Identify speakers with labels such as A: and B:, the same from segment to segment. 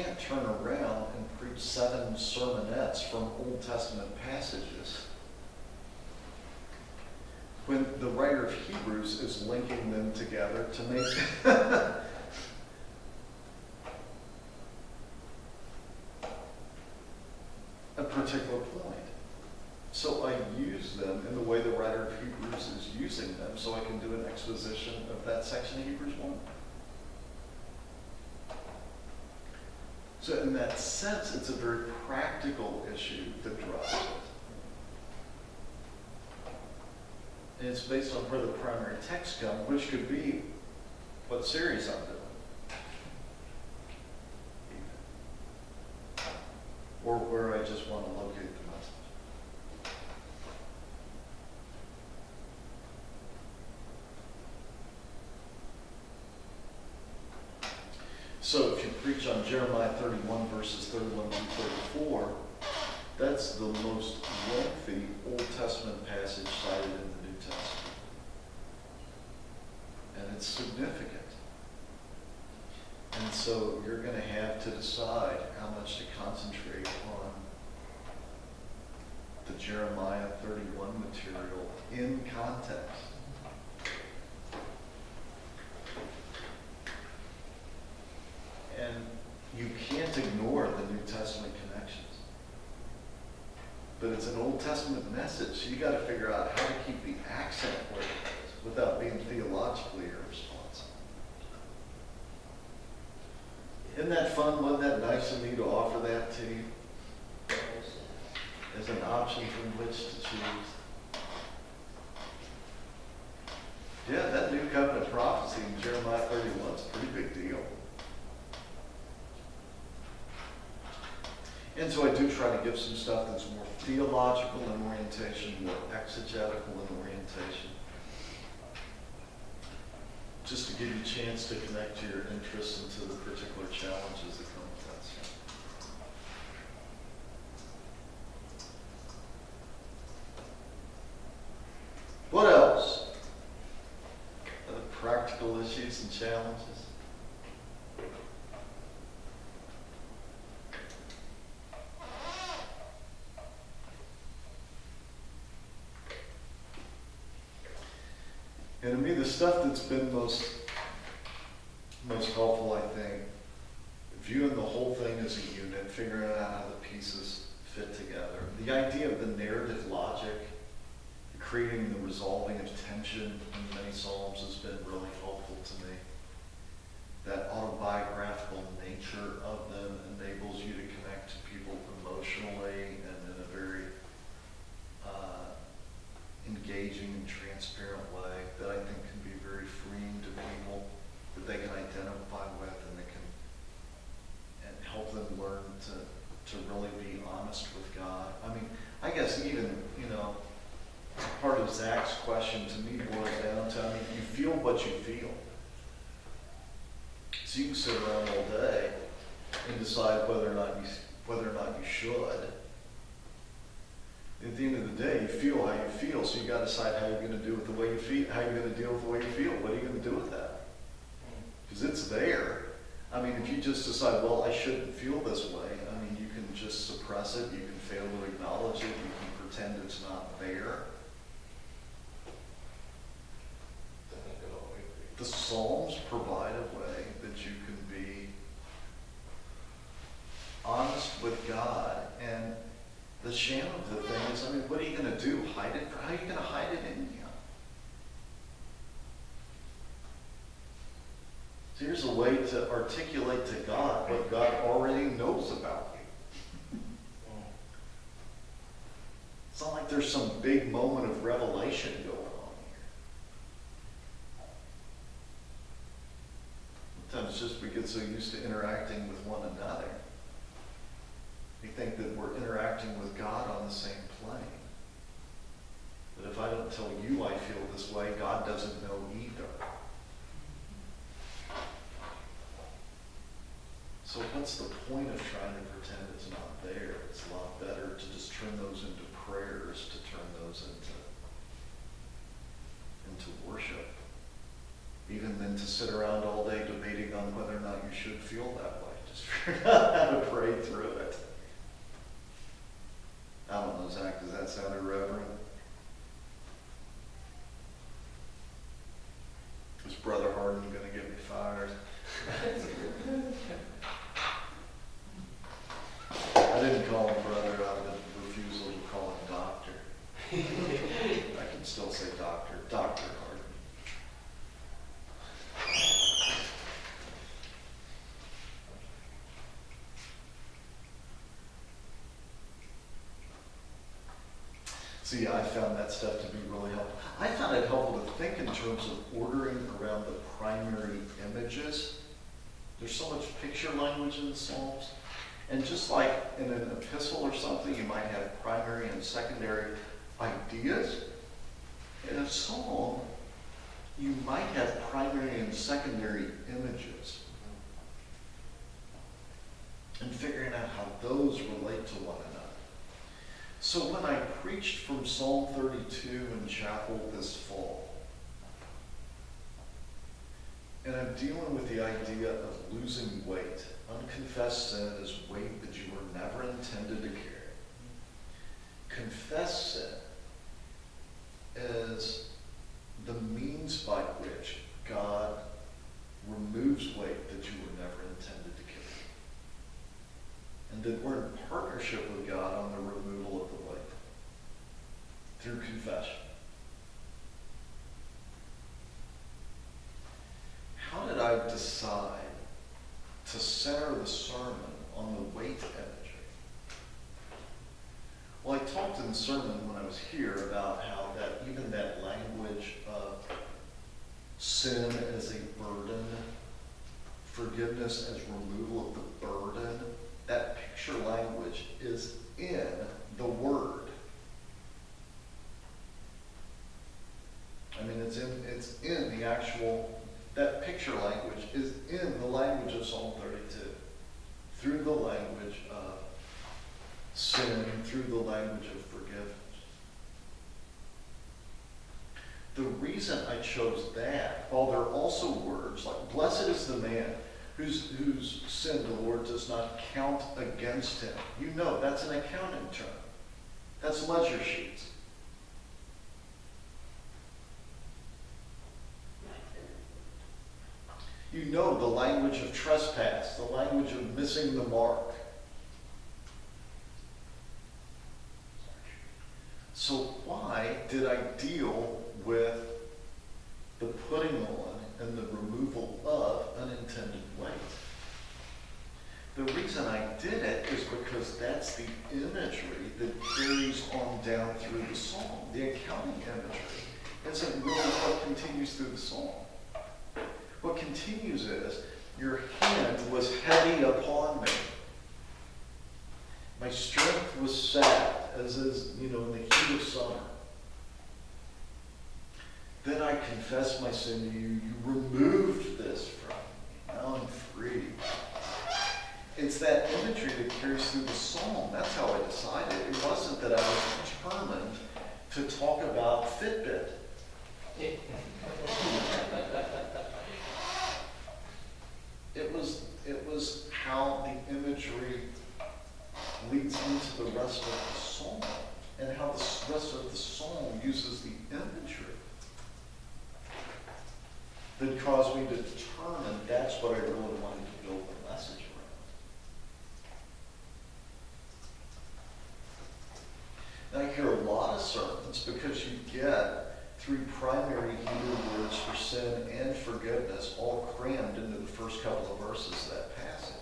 A: can't turn around and preach 7 sermonettes from Old Testament passages when the writer of Hebrews is linking them together to make a particular point. So I use them in the way the writer of Hebrews is using them, so I can do an exposition of that section of Hebrews 1. So in that sense, it's a very practical issue that drives it. And it's based on where the primary text comes, which could be what series I'm doing. Or where I just want to locate the message. So if you preach on Jeremiah 31 verses 31 through 34, that's the most lengthy Old Testament passage cited in the New Testament. And it's significant. And so you're going to have to decide how much to concentrate on the Jeremiah 31 material in context. And you can't ignore the New Testament connections. But it's an Old Testament message, so you got to figure out how to keep the accent where it is without being theologically irresponsible. Isn't that fun? Wasn't that nice of me to offer that to you as an option from which to choose? Yeah, that New Covenant prophecy in Jeremiah 31 is a pretty big deal. And so I do try to give some stuff that's more theological in orientation, more exegetical in orientation, just to give you a chance to connect your interests into the particular challenges that come with that stuff. What else? Other practical issues and challenges? And to me, the stuff that's been most helpful, I think, viewing the whole thing as a unit, figuring out how the pieces fit together. The idea of the narrative logic, creating the resolving of tension in many Psalms has been really helpful to me. That autobiographical nature of them enables you to connect to people emotionally and in a very engaging and transparent way that I think can be very freeing to people, that they can identify with, and they can and help them learn to really be honest with God. I mean, I guess even, part of Zach's question to me boils down to, you feel what you feel. So you can sit around all day and decide whether or not you should. At the end of the day, you feel how you feel, so you got to decide how you're going to do with the way you feel. How you're going to deal with the way you feel. What are you going to do with that? Because it's there. If you just decide, well, I shouldn't feel this way. You can just suppress it. You can fail to acknowledge it. You can pretend it's not there. The Psalms provide a way that you can be honest with God. And the sham of the thing is, what are you going to do? Hide it? How are you going to hide it in you? So here's a way to articulate to God what God already knows about you. It's not like there's some big moment of revelation going on here. Sometimes it's just we get so used to interacting with one another. We think that we're interacting with God on the same plane. But if I don't tell you I feel this way, God doesn't know either. So what's the point of trying to pretend it's not there? It's a lot better to just turn those into prayers, to turn those into worship. Even than to sit around all day debating on whether or not you should feel that way. Just figured out how to pray through it. I don't know, Zach, does that sound irreverent? Is Brother Harden going to get me fired? I didn't call him brother out of the refusal to call him doctor. I can still say doctor. Dr. Harden. See, I found that stuff to be really helpful. I found it helpful to think in terms of ordering around the primary images. There's so much picture language in the Psalms. And just like in an epistle or something, you might have primary and secondary ideas. In a psalm, you might have primary and secondary images. And figuring out how those relate to one another. So when I preached from Psalm 32 in chapel this fall, and I'm dealing with the idea of losing weight. Unconfessed sin is weight that you were never intended to carry. Confessed sin is the means by which God removes weight that you were never intended to carry. And that we're in partnership with God on the removal of the weight through confession. How did I decide to center the sermon on the weight imagery? Well, I talked in the sermon when I was here about how that even that language of sin as a burden, forgiveness as removal of the burden, that picture language is in the Word. I mean, it's in the actual. That picture language is in the language of Psalm 32, through the language of sin, through the language of forgiveness. The reason I chose that, while there are also words like, blessed is the man whose sin the Lord does not count against him. You know, that's an accounting term. That's ledger sheets. You know the language of trespass, the language of missing the mark. So why did I deal with the putting on and the removal of unintended weight? The reason I did it is because that's the imagery that carries on down through the psalm. The accounting imagery isn't really what continues through the psalm. What continues is, your hand was heavy upon me. My strength was sapped, as is, in the heat of summer. Then I confessed my sin to you. You removed this from me. Now I'm free. It's that imagery that carries through the psalm. That's how I decided. It wasn't that I was determined to talk about Fitbit. It was how the imagery leads into the rest of the psalm, and how the rest of the psalm uses the imagery that caused me to determine that's what I really wanted to build the message around. And I hear a lot of sermons because you get three primary Hebrew words for sin and forgiveness all crammed into the first couple of verses of that passage.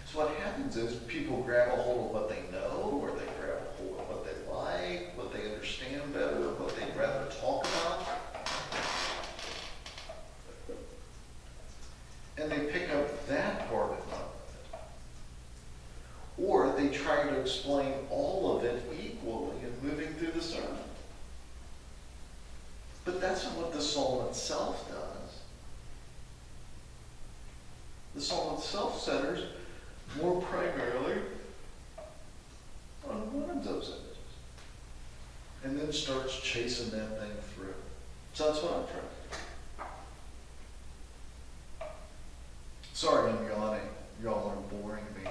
A: So what happens is people grab a hold of what they know, or they grab a hold of what they like, what they understand better, what they'd rather talk about. And they pick up that part of it. Or they try to explain all of it equally in moving through the sermon. But that's not what the psalm itself does. The psalm itself centers more primarily on one of those images. And then starts chasing that thing through. So that's what I'm trying to do. Sorry I'm yawning. Y'all are boring me.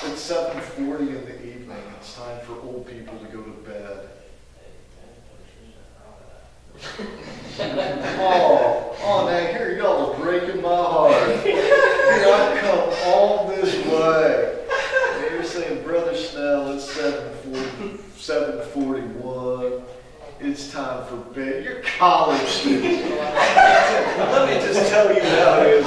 A: It's 7:40 in the evening. It's time for old people to go to bed. Oh, now here y'all are breaking my heart. Here I've come all this way. And you're saying, Brother Snell, it's 7:41. It's time for bed. You're college students. Let me just tell you how it is.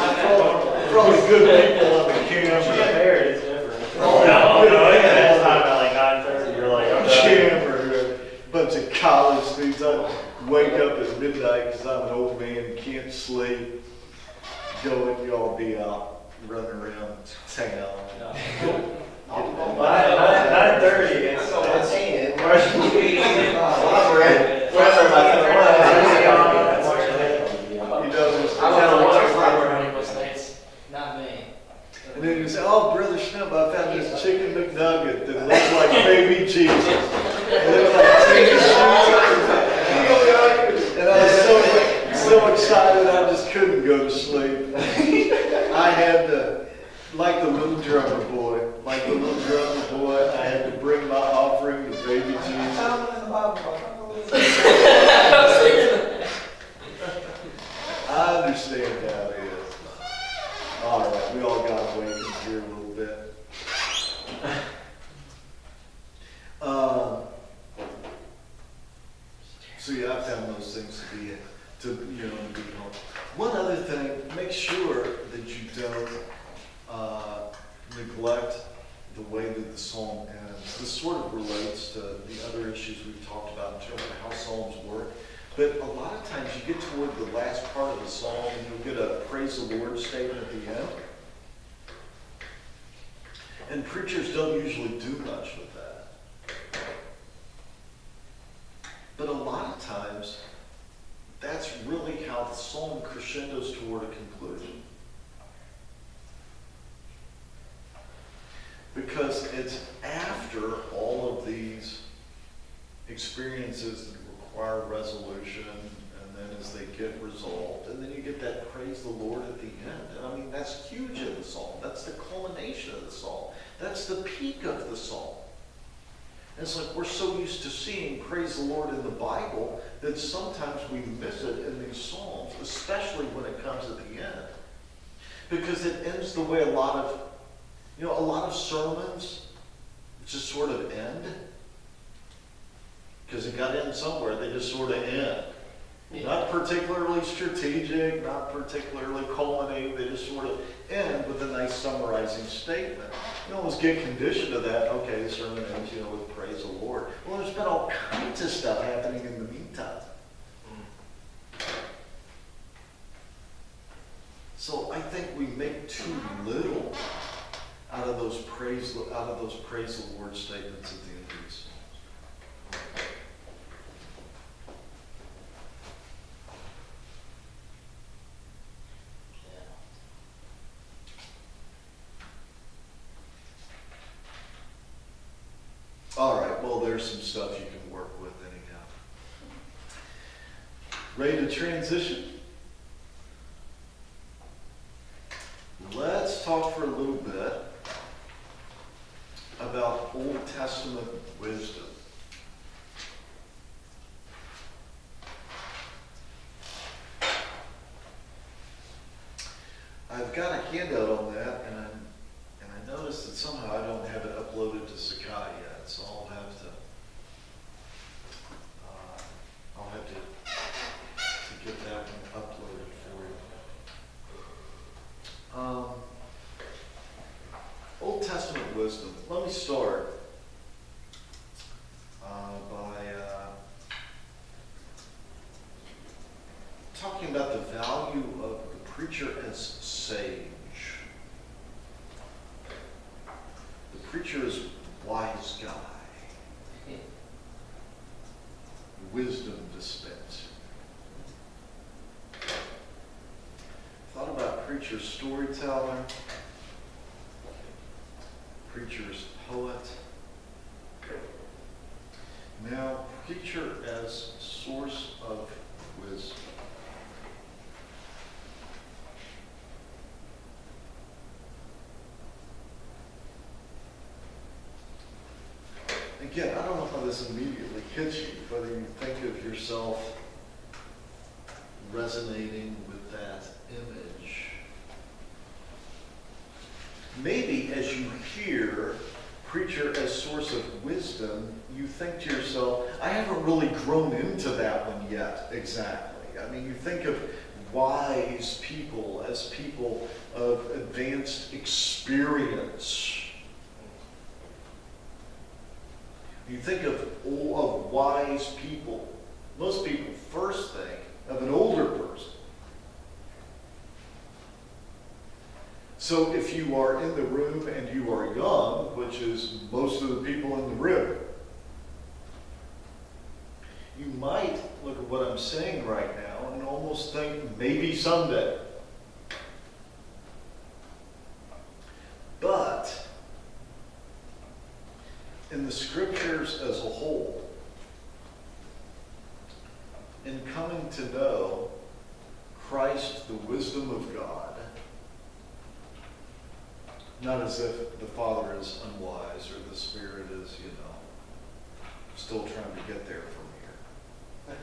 A: Probably good people on the camera.
B: Married is different.
A: Oh,
B: No, it's time at like 9:30. You're like, I'm done.
A: Camera. Bunch of college students. I wake up at midnight because I'm an old man, can't sleep. Go and y'all be out running around town.
B: 9:30. It's
C: Not me.
A: And then you say, oh, Brother Snell, I found this chicken McNugget that looks like baby Jesus. It looks like chicken Jesus. And I was so excited I just couldn't go to sleep. I had to, like the little drummer boy, I had to bring my offering to baby Jesus. I understand how it is. All right, we all got awakened here a little bit. So yeah, I found those things to be helpful. One other thing, make sure that you don't neglect the way that the psalm ends. This sort of relates to the other issues we've talked about in terms of how psalms work. But a lot of times you get toward the last part of the psalm and you'll get a praise the Lord statement at the end. And preachers don't usually do much with that. But a lot of times, that's really how the psalm crescendos toward a conclusion. Because it's after all of these experiences that require resolution, and then as they get resolved, and then you get that praise the Lord at the end. And I mean, that's huge in the psalm. That's the culmination of the psalm. That's the peak of the psalm. And it's like we're so used to seeing praise the Lord in the Bible that sometimes we miss it in these psalms, especially when it comes at the end. Because it ends the way a lot of sermons just sort of end. Because it got to end somewhere, they just sort of end. Yeah. Not particularly strategic, not particularly culminating, they just sort of end with a nice summarizing statement. You almost get conditioned to that, okay, the sermon ends, with praise the Lord. Well, there's been all kinds of stuff happening in the meantime. So I think we make too little out of those praise the Lord statements at the end of these psalms. All right, well, there's some stuff you can work with anyhow. Ready to transition? Let's talk for a little bit about Old Testament wisdom. I've got a handout on that, and I noticed that somehow I don't have it uploaded to Sakai yet, so I'll have to get that one uploaded for you. Old Testament wisdom. Let me start by talking about the value of the preacher as sage. The preacher is wise guy, wisdom dispenser. Thought about preacher storyteller, preacher's poet. Now, preacher as source of wisdom. again, I don't know how this immediately hits you, whether you think of yourself resonating with that image. Maybe as you hear preacher as source of wisdom, you think to yourself, I haven't really grown into that one yet exactly. I mean, you think of wise people as people of advanced experience. You think of wise people. Most people first think of an older person. So if you are in the room and you are young, which is most of the people in the room, you might look at what I'm saying right now and almost think maybe someday. But in the scriptures as a whole, in coming to know Christ, the wisdom of God, not as if the Father is unwise or the Spirit is, still trying to get there from here.